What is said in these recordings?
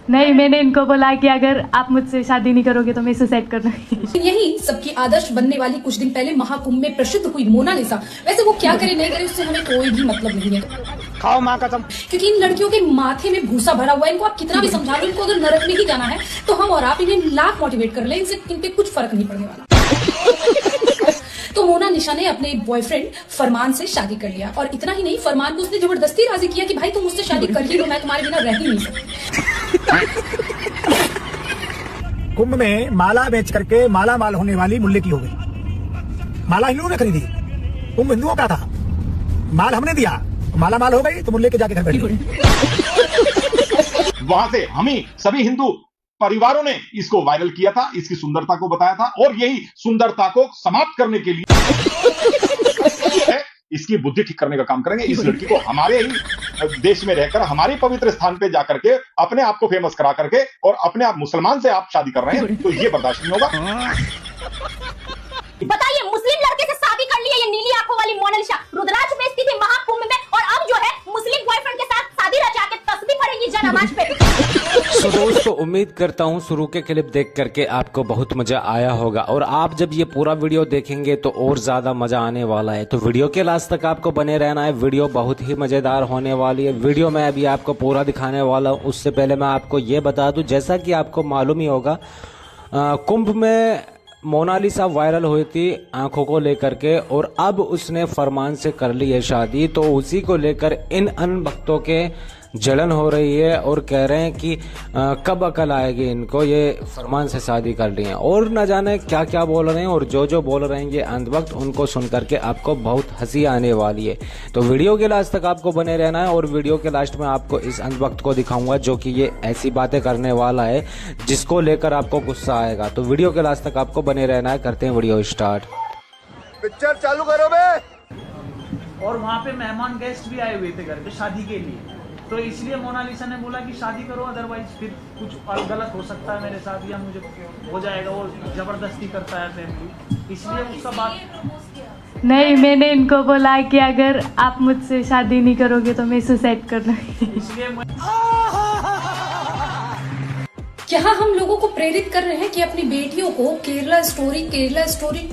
नहीं, मैंने इनको बोला कि अगर आप मुझसे शादी नहीं करोगे तो मैं सुसाइड करना। यही सबकी आदर्श बनने वाली कुछ दिन पहले महाकुंभ में प्रसिद्ध हुई मोनालिसा, वैसे वो क्या करे नहीं करे उससे हमें कोई भी मतलब नहीं है। खाओ माँ कसम। क्योंकि इन लड़कियों के माथे में भूसा भरा हुआ है, इनको आप कितना भी समझा लो, इनको अगर नरक में ही जाना है तो हम और आप इन्हें लाख मोटिवेट कर ले, इनसे इन पे कुछ फर्क नहीं पड़ने वाला। तो मोनालिसा ने अपने बॉयफ्रेंड फरमान से शादी कर लिया, और इतना ही नहीं, फरमान को उसने जबरदस्ती राजी किया कि भाई तुम मुझसे शादी कर ही लो, मैं तुम्हारे बिना रह ही नहीं सकती। कुंभ में माला बेच करके माला माल होने वाली मुल्ले की हो गई। माला हिंदुओं ने खरीदी, कुंभ हिंदुओं का था, माल हमने दिया, माला माल हो गई तो मुल्ले के जाके घर बैठ गई। वहां से हमें सभी हिंदू परिवारों ने इसको वायरल किया था, इसकी सुंदरता को बताया था, और यही सुंदरता को समाप्त करने के लिए इसकी बुद्धि ठीक करने का काम करेंगे। इस लड़की को हमारे ही देश में रहकर हमारे पवित्र स्थान पे जाकर के अपने आप को फेमस करा करके और अपने आप मुसलमान से आप शादी कर रहे हैं, तो ये बर्दाश्त नहीं होगा। बताइए, मुस्लिम लड़के से शादी कर ली है ये नीली आंखों वाली मोनालिसा, रुद्राक्ष बेचती थी महाकुंभ में, और अब जो है मुस्लिम बॉयफ्रेंड के साथ शादी रचा के तस्बीह पढ़ेगी जनामाज पे। तो दोस्तों, उम्मीद करता हूँ शुरू के क्लिप देख करके आपको बहुत मजा आया होगा, और आप जब ये पूरा वीडियो देखेंगे तो और ज्यादा मजा आने वाला है। तो वीडियो के लास्ट तक आपको बने रहना है, वीडियो बहुत ही मजेदार होने वाली है। वीडियो में अभी आपको पूरा दिखाने वाला हूँ, उससे पहले मैं आपको ये बता दूं, जैसा कि आपको मालूम ही होगा, कुंभ में मोनालिसा वायरल हुई थी आंखों को लेकर के, और अब उसने फरमान से कर ली है शादी। तो उसी को लेकर इन अनभक्तों के जलन हो रही है और कह रहे हैं कि कब अकल आएगी इनको, ये फरमान से शादी कर ली है, और न जाने क्या क्या बोल रहे हैं, और जो बोल रहे हैं ये अंधभक्त, उनको सुन करके आपको बहुत हंसी आने वाली है। तो वीडियो के लास्ट तक आपको बने रहना है, और वीडियो के लास्ट में आपको इस अंधभक्त को दिखाऊंगा जो कि ये ऐसी बातें करने वाला है जिसको लेकर आपको गुस्सा आएगा। तो वीडियो के लास्ट तक आपको बने रहना है। करते हैं वीडियो स्टार्ट। पिक्चर चालू करो बे। और वहाँ पे मेहमान गेस्ट भी आए हुए थे घर पे शादी के लिए, तो इसलिए मोनालिसा ने बोला कि शादी करो, अदरवाइज फिर कुछ और गलत हो सकता है मेरे साथ, या मुझे हो जाएगा। वो जबरदस्ती करता है फैमिली, इसलिए उसका बात। नहीं, मैंने इनको बोला कि अगर आप मुझसे शादी नहीं करोगे तो मैं सुसाइड करना। इसलिए क्या हम लोगों को प्रेरित कर रहे हैं कि अपनी बेटियों को केरला स्टोरी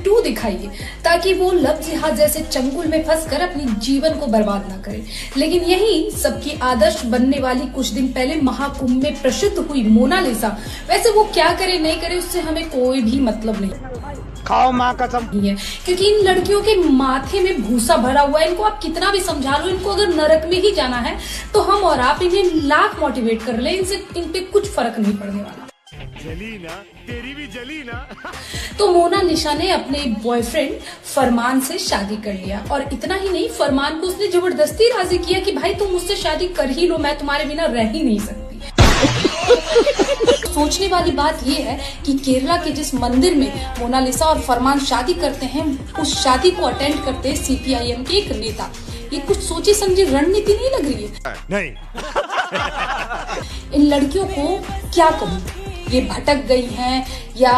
2 दिखाइए, ताकि वो लव जिहाद जैसे चंगुल में फंसकर अपनी जीवन को बर्बाद ना करें। लेकिन यही सबकी आदर्श बनने वाली कुछ दिन पहले महाकुंभ में प्रसिद्ध हुई मोनालिसा, वैसे वो क्या करे नहीं करे उससे हमें कोई भी मतलब नहीं। खाओ माँ कसम। है क्योंकि इन लड़कियों के माथे में भूसा भरा हुआ है, इनको आप कितना भी समझा लो, इनको अगर नरक में ही जाना है तो हम और आप इन्हें लाख मोटिवेट कर ले, इनसे इन पे कुछ फर्क नहीं पड़ने वाला। जली ना, तेरी भी जली ना। तो मोनालिसा ने अपने बॉयफ्रेंड फरमान से शादी कर लिया, और इतना ही नहीं, फरमान को उसने जबरदस्ती राजी किया कि भाई तुम मुझसे शादी कर ही लो, मैं तुम्हारे बिना रह ही नहीं सकती। सोचने वाली बात यह है कि केरला के जिस मंदिर में मोनालिसा और फरमान शादी करते हैं, उस शादी को अटेंड करते हैं CPIM के एक नेता। ये कुछ सोची समझी रणनीति नहीं लग रही है? नहीं। इन लड़कियों को क्या कहूँ, ये भटक गई हैं या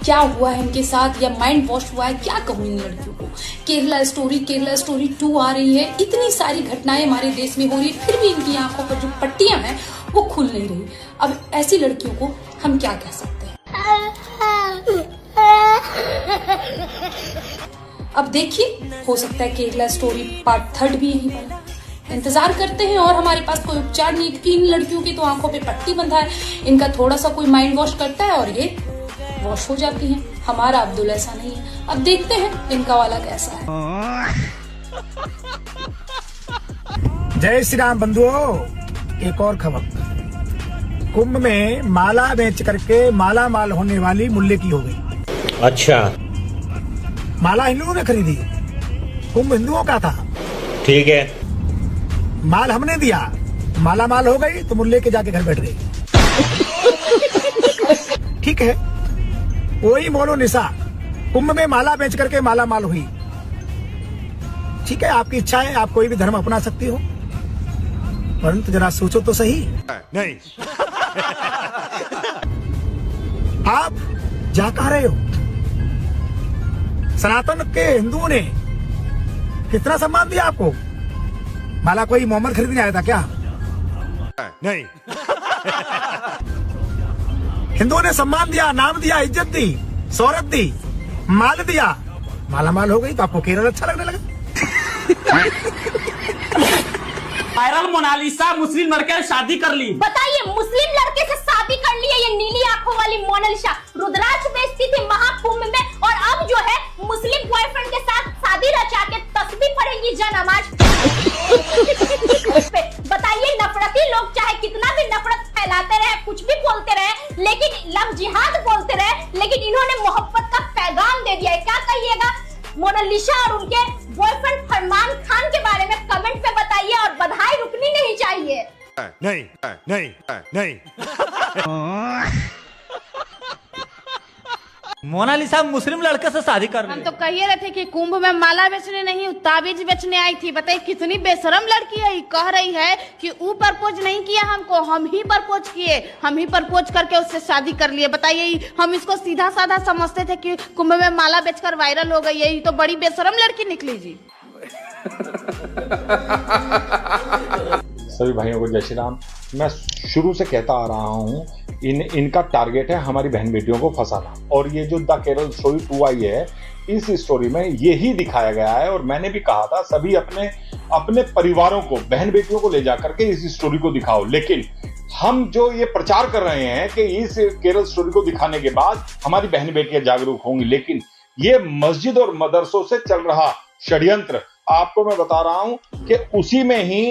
क्या हुआ है इनके साथ, या माइंड वॉश हुआ है, क्या कहूँ इन लड़कियों को। केरला स्टोरी 2 आ रही है, इतनी सारी घटनाएं हमारे देश में हो रही है, फिर भी इनकी आंखों पर जो पट्टियां हैं वो खुल नहीं रही। अब ऐसी लड़कियों को हम क्या कह सकते हैं? अब देखिए, हो सकता है केरला स्टोरी पार्ट 3 भी यहीं पर। इंतजार करते हैं, और हमारे पास कोई उपचार नहीं, क्योंकि इन लड़कियों की तो आंखों पे पट्टी बंधा है, इनका थोड़ा सा कोई माइंड वॉश करता है और ये वॉश हो जाती हैं। हमारा अब्दुल ऐसा नहीं है। अब देखते हैं इनका वाला कैसा है। जय श्री राम बंधुओं, एक और खबर। कुंभ में माला बेच करके माला माल होने वाली मुल्ले की हो गई। अच्छा, माला हिंदुओं ने खरीदी, कुंभ हिंदुओं का था, ठीक है, माल हमने दिया, माला माल हो गई तो मुल्ले के जाके घर बैठ गई। ठीक है, वही मोनालिसा कुंभ में माला बेच करके माला माल हुई। ठीक है, आपकी इच्छा है, आप कोई भी धर्म अपना सकती हो, परंतु जरा सोचो तो सही। नहीं। आप जा कहा रहे हो? सनातन के हिंदुओं ने कितना सम्मान दिया आपको? माला कोई मोहम्मद खरीदने आया था क्या? नहीं। हिंदुओं ने सम्मान दिया, नाम दिया, इज्जत दी, शोहरत दी, माल दिया, माला माल हो गई तो आपको केरल अच्छा लगने लगा। वायरल मोनालिसा मुस्लिम लड़के से शादी कर ली। बताइए, मुस्लिम लड़के से शादी कर ली है ये नीली आंखों वाली मोनालिसा। रुद्राक्ष बेचती थी महाकुंभ में और अब जो है मुस्लिम बॉयफ्रेंड के साथ शादी रचा के तस्बीह पढ़ेगी जनमाज। बताइए, नफरती लोग चाहे कितना भी नफरत फैलाते रहे, कुछ भी बोलते रहे, लेकिन लव जिहाद बोलते रहे, लेकिन इन्होंने मोहब्बत का पैगाम दे दिया है। क्या कहिएगा मोनालिसा और उनके बॉयफ्रेंड फरमान खान के बारे में कमेंट पे बताइए और बधाई रुकनी नहीं चाहिए। नहीं नहीं नहीं मोनालिसा मुस्लिम लड़के से शादी कर ली। हम तो कह ही रहे थे कि कुंभ में माला बेचने नहीं, ताबीज बेचने आई थी। बताइए कितनी बेशरम लड़की है। कह रही है कि वो प्रपोज नहीं किया हमको, हम ही प्रपोज किए, हम ही प्रपोज करके उससे शादी कर लिए। बताइए, हम इसको सीधा साधा समझते थे कि कुंभ में माला बेचकर वायरल हो गई है। ये तो बड़ी बेशरम लड़की निकली जी। सभी भाइयों को जय श्री राम। मैं शुरू से कहता आ रहा हूँ, इनका टारगेट है हमारी बहन बेटियों को फंसाना। और ये जो द केरल स्टोरी 2 आई है, इस स्टोरी में यही दिखाया गया है। और मैंने भी कहा था सभी अपने अपने परिवारों को, बहन बेटियों को ले जाकर के इस स्टोरी को दिखाओ। लेकिन हम जो ये प्रचार कर रहे हैं कि इस केरल स्टोरी को दिखाने के बाद हमारी बहन बेटियां जागरूक होंगी, लेकिन ये मस्जिद और मदरसों से चल रहा षड्यंत्र आपको मैं बता रहा हूं कि उसी में ही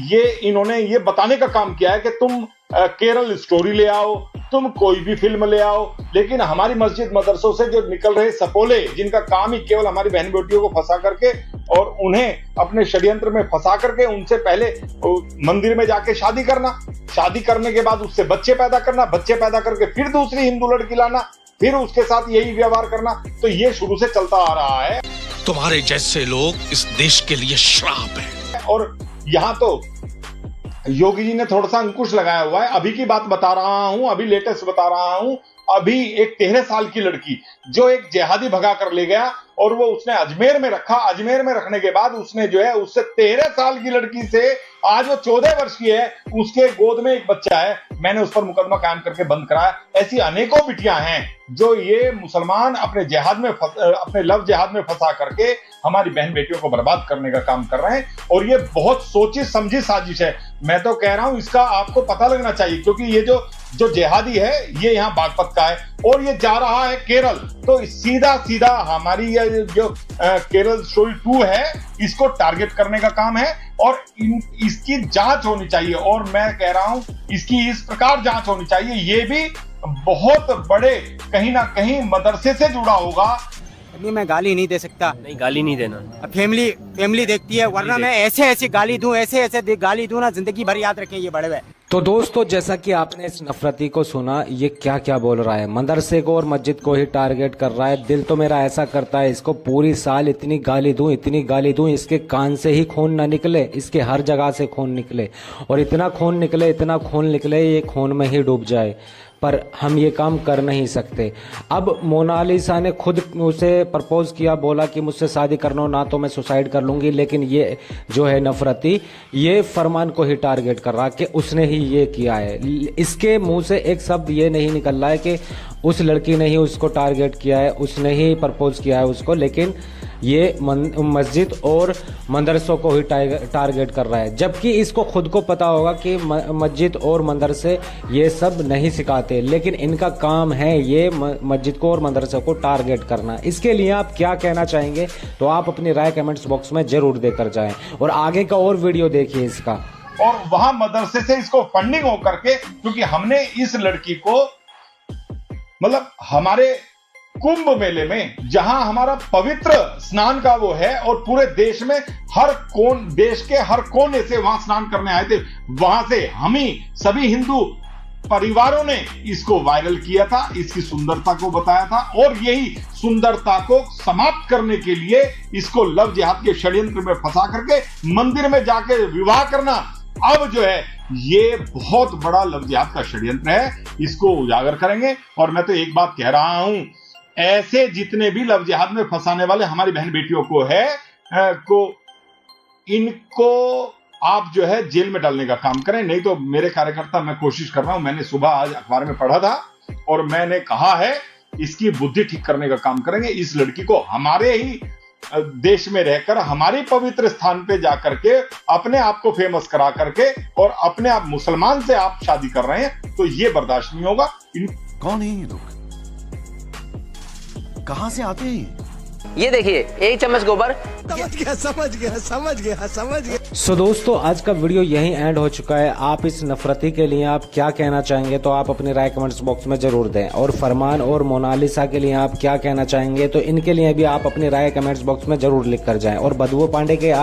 ये इन्होंने ये बताने का काम किया है कि तुम केरल स्टोरी ले आओ, तुम कोई भी फिल्म ले आओ, लेकिन हमारी मस्जिद मदरसों से जो निकल रहे सपोले, जिनका काम ही केवल हमारी बहन बेटियों को फंसा करके और उन्हें अपने षड्यंत्र में फंसा करके उनसे पहले मंदिर में जाके शादी करना, शादी करने के बाद उससे बच्चे पैदा करना, बच्चे पैदा करके फिर दूसरी हिंदू लड़की लाना, फिर उसके साथ यही व्यवहार करना, तो ये शुरू से चलता आ रहा है। तुम्हारे जैसे लोग इस देश के लिए श्राप है। और यहाँ तो योगी जी ने थोड़ा सा अंकुश लगाया हुआ है। अभी की बात बता रहा हूं, अभी लेटेस्ट बता रहा हूं। अभी एक 13 साल की लड़की जो एक जिहादी भगा कर ले गया और वो उसने अजमेर में रखा। अजमेर में रखने के बाद उसने जो है उससे 13 साल की लड़की से आज वो 14 वर्ष की है, उसके गोद में एक बच्चा है। मैंने उस पर मुकदमा कायम करके बंद कराया। ऐसी अनेकों बिटियां हैं जो ये मुसलमान अपने जिहाद में अपने लव जिहाद में फंसा करके हमारी बहन बेटियों को बर्बाद करने का काम कर रहे हैं। और ये बहुत सोची समझी साजिश है। मैं तो कह रहा हूं इसका आपको पता लगना चाहिए, क्योंकि ये जो जिहादी है ये यहाँ बागपत का है और ये जा रहा है केरल। तो सीधा सीधा हमारी ये जो केरल स्टोरी 2 है, इसको टारगेट करने का काम है और इसकी जांच होनी चाहिए। और मैं कह रहा हूं इसकी इस प्रकार जांच होनी चाहिए, ये भी बहुत बड़े कहीं ना कहीं मदरसे से जुड़ा होगा। नहीं, मैं गाली नहीं दे सकता। नहीं, गाली नहीं देना। फैमिली देखती है, वरना मैं ऐसे गाली दूं, ऐसे गाली दूं ना, जिंदगी भर याद रखें ये बड़े हुए। तो दोस्तों, जैसा कि आपने इस नफरती को सुना, ये क्या क्या बोल रहा है, मदरसे को और मस्जिद को ही टारगेट कर रहा है। दिल तो मेरा ऐसा करता है इसको पूरी साल इतनी गाली दूं, इसके कान से ही खून ना निकले, इसके हर जगह से खून निकले और इतना खून निकले ये खून में ही डूब जाए। पर हम ये काम कर नहीं सकते। अब मोनालिसा ने खुद उसे प्रपोज किया, बोला कि मुझसे शादी करना हो ना तो मैं सुसाइड कर लूँगी। लेकिन ये जो है नफरती, ये फरमान को ही टारगेट कर रहा कि उसने ही ये किया है। इसके मुंह से एक शब्द ये नहीं निकल रहा है कि उस लड़की ने ही उसको टारगेट किया है, उसने ही प्रपोज किया है उसको, लेकिन ये मस्जिद और मदरसों को ही टारगेट कर रहा है। जबकि इसको खुद को पता होगा कि मस्जिद और मदरसे ये सब नहीं सिखाते, लेकिन इनका काम है ये मस्जिद को और मदरसे को टारगेट करना। इसके लिए आप क्या कहना चाहेंगे, तो आप अपनी राय कमेंट्स बॉक्स में जरूर देकर जाएं और आगे का और वीडियो देखिए इसका। और वहां मदरसे से इसको फंडिंग हो करके, क्योंकि हमने इस लड़की को मतलब हमारे कुंभ मेले में जहां हमारा पवित्र स्नान का वो है और पूरे देश में देश के हर कोने से वहां स्नान करने आए थे, वहां से हम ही सभी हिंदू परिवारों ने इसको वायरल किया था, इसकी सुंदरता को बताया था और यही सुंदरता को समाप्त करने के लिए इसको लव जिहाद के षड्यंत्र में फंसा करके मंदिर में जाके विवाह करना, अब जो है ये बहुत बड़ा लव जिहाद का षड्यंत्र है। इसको उजागर करेंगे। और मैं तो एक बात कह रहा हूं, ऐसे जितने भी लव जिहाद में फंसाने वाले हमारी बहन बेटियों को है इनको आप जो है जेल में डालने का काम करें। नहीं तो मेरे कार्यकर्ता, मैं कोशिश कर रहा हूं, मैंने सुबह आज अखबार में पढ़ा था और मैंने कहा है इसकी बुद्धि ठीक करने का काम करेंगे। इस लड़की को हमारे ही देश में रहकर हमारी पवित्र स्थान पे जाकर के अपने आप को फेमस करा करके और अपने आप मुसलमान से आप शादी कर रहे हैं, तो ये बर्दाश्त नहीं होगा। कौन है ये लोग, कहां से आते हैं? ये देखिए 1 चम्मच गोबर। समझ गया। सो दोस्तों आज का वीडियो यही एंड हो चुका है। आप इस नफरती के लिए आप क्या कहना चाहेंगे तो आप अपनी राय कमेंट्स बॉक्स में जरूर दें, और फरमान और मोनालिसा के लिए आप क्या कहना चाहेंगे तो इनके लिए भी आप अपनी राय कमेंट्स बॉक्स में जरूर लिख कर जाएं, और बदबू पांडे के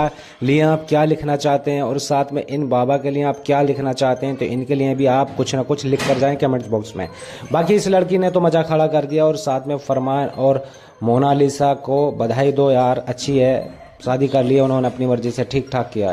लिए आप क्या लिखना चाहते हैं और साथ में इन बाबा के लिए आप क्या लिखना चाहते हैं तो इनके लिए भी आप कुछ ना कुछ लिख कर जाएं कमेंट्स बॉक्स में। बाकी इस लड़की ने तो मजाक खड़ा कर दिया, और साथ में फरमान और मोनालिसा को बधाई दो यार, अच्छी है, शादी कर ली उन्होंने अपनी मर्जी से, ठीक ठाक किया है।